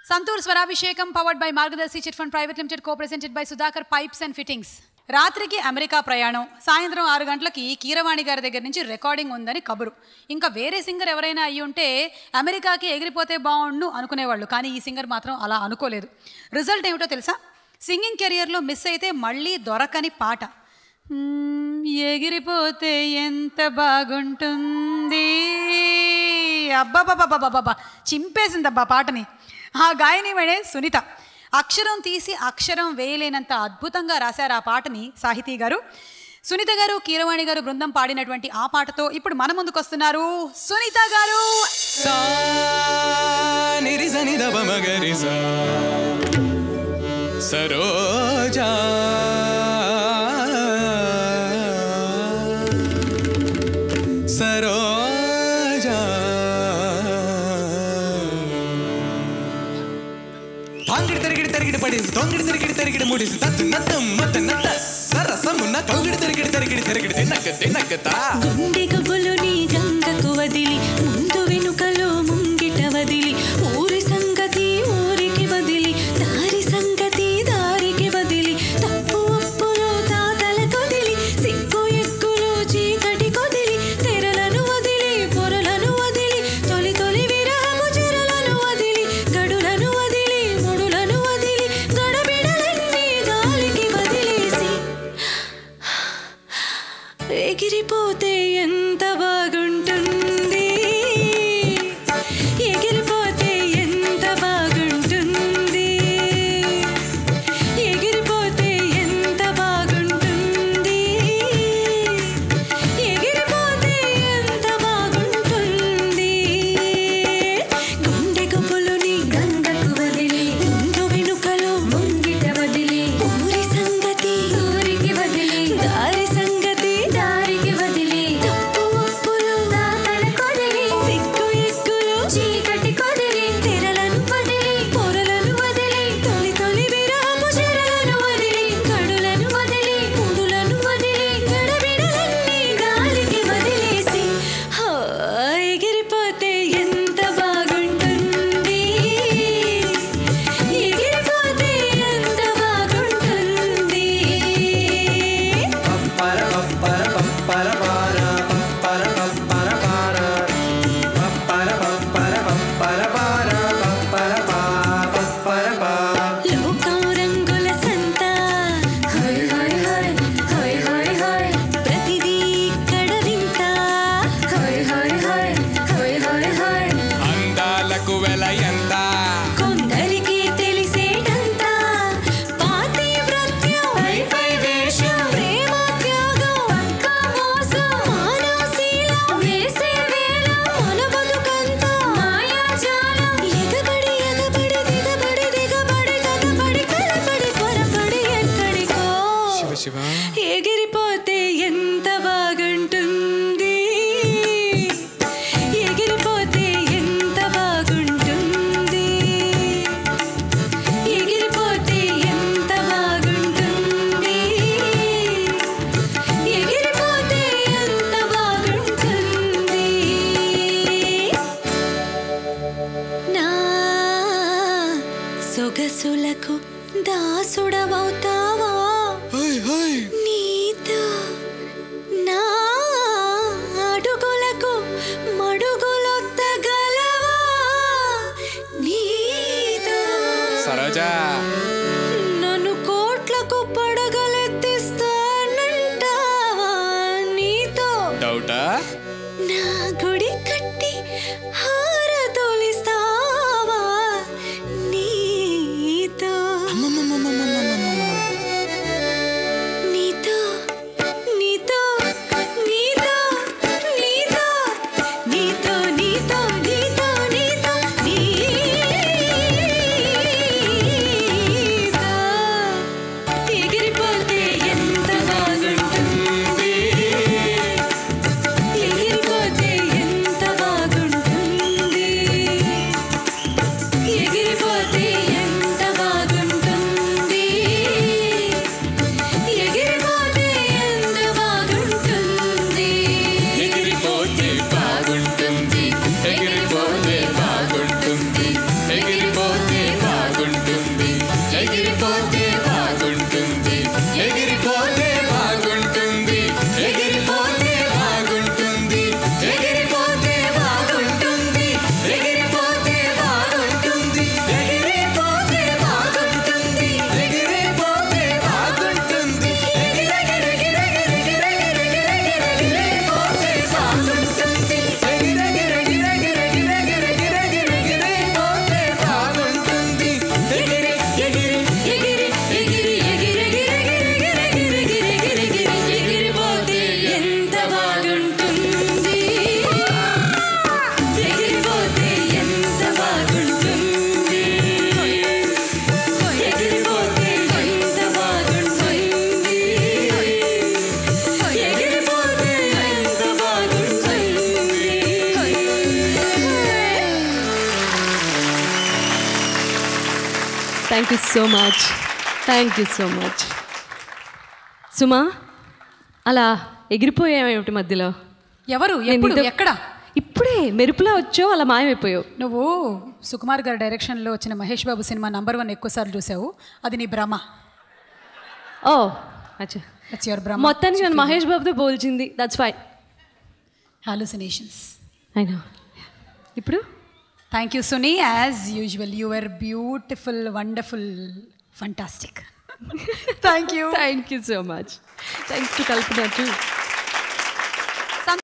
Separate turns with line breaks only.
సంతూర్ స్వరాభిషేకం powered by Margadarsi chit fund private limited co presented by Sudhakar pipes and fittings. రాత్రికి America ప్రయాణం, సాయంత్రం 6 గంటలకి కీరవాణి గారి దగ్గర నుంచి రికార్డింగ్ ఉందని కబురు. ఇంకా వేరే సింగర్ ఎవరైనా అయ్యి ఉంటే అమెరికాకి ఎగిరిపోతే బాగుండు అనుకునేవాళ్ళు, కానీ ఈ సింగర్ మాత్రం అలా అనుకోలేదు. రిజల్ట్ ఏమిటో తెలుసా? సింగింగ్ కెరియర్లో మిస్ అయితే మళ్ళీ దొరకని పాట. ఎగిరిపోతే ఎంత బాగుంటుంది, అబ్బాబాబాబాబాబా చింపేసిందబ్బా పాటని. ఆ గాయనివడే సునీత. అక్షరం తీసి అక్షరం వేయలేనంత అద్భుతంగా రాశారు ఆ పాటని సాహితీ గారు. సునీత గారు, కీరవాణి గారు బృందం పాడినటువంటి ఆ పాటతో ఇప్పుడు మన ముందుకు వస్తున్నారు సునీత గారు.
సరోజా సరోజా తాంగిడి తరిగిడి తరిగిడి పడేసి తొంగిడి తిరిగిడి తరిగిడి ముడిసి తత్తు నత్తం మత నత్త సరసమున్న కౌగిడి తరిగిడి తరిగిడి తరిగిడి తిన్నక తిన్నకతా
గుండె గొబ్బులుని గంగకు వదిలి ముందు వెనుకలో ముంగిట వదిలి ఊరి సంగతి ఊరికి వదిలి దారి సంగతి దారికి వదిలి తప్పు అప్పులో తాతల కొదిలి సిగ్గు ఎగ్గులో చీకటి కొదిలి తెరలను వదిలి పొరలను వదిలి తొలి తొలి విరహపు చెరలను వదిలి గడులను వదిలి ముడులను వదిలి గడబిడలన్నీ గాలికి వదిలేసి ఎగిరిపోతే ఎంత బాగుంటుంది, ఎగిరిపోతే ఎంత బాగుంటుంది, ఎగిరిపోతే ఎంత బాగుంటుంది, ఎగిరిపోతే ఎంత బాగుంటుంది. గుండె గొబ్బులుని గంగకు వదిలి ముందు వెనుకలో ముంగిట వదిలి ఊరి సంగతి ఊరికి వదిలి దారి సంగతి దారికి వదిలి తప్పు అప్పులు తాతల కొదిలి సిగ్గు ఎగ్గులు చీకటి కొదిలి తెరలను వదిలి పొరలను వదిలి తొలి తొలి విరహపు చెరలను వదిలి కడులను వదిలి ముడులను వదిలి గడబిడలన్నీ గాలికి వదిలేసి ఎగిరిపోతే ఎంత బాగుంటుంది, ఎగిరిపోతే ఎంత బాగుంటుంది. లోకం రంగుల సంత హై హై హై హై హై హై ప్రతిదీ ఇక్కడ వింత హై హై హై హై హై హై
అందాలకు వెల ఎంత
కొందరికి తెలిసేటంత పాతివ్రత్యం పై వేషం ప్రేమ త్యాగం పక్క మోసం మానవశీలం వేసే వేళ మన బతుకంతా మాయాజాలం ఎగబడి ఎగబడి దిగబడి దిగబడి జతబడి కలబడి త్వరపడి ఎక్కడికో
శివ శివ
ఎగిరిపోతే ఎంత బాగుంటుంది, ఎగిరిపోతే ఎంత బాగుంటుంది, ఎగిరిపోతే ఎంత బాగుంటుంది, ఎగిరిపోతే ఎంత బాగుంటుంది. నా సొగసులకు దాసుడవవుతావా, నీతో నా అడుగులకు మడుగులొత్తగలవా, నీతో
సరోజా
నన్ను కోట్లకు పడగలెత్తిస్తానంటావా, నీతో
డౌటా
నా గుడి కట్టి హారతోలిస్తావా, నీతో నీతో నీతో నీతో నీతో నీతో నీతో నీతో నీతో నీతో
thank you so much, thank you so much. Suma, అలా ఎగిరిపోయామేమిటి మధ్యలో?
ఎవరు, ఎప్పుడు, ఎక్కడ?
ఇప్పుడే మెరుపులా వచ్చావు, అలా మాయమైపోయావు.
నువ్వు సుకుమార్ గారి డైరెక్షన్లో వచ్చిన మహేష్ బాబు సినిమా నంబర్ 1 ఎక్కువసార్లు చూసావు. అది నీ భ్రమ.
ఓ అచ్చా,
దట్స్ యువర్ భ్రమ.
మొత్తానికి నన్ను మహేష్ బాబుతో పోల్చింది. That's fine.
Hallucinations.
I know. ఇప్పుడు
thank you Suni. As usual you are beautiful, wonderful, fantastic. Thank you.
Thank you so much. Thanks to Kalpana two.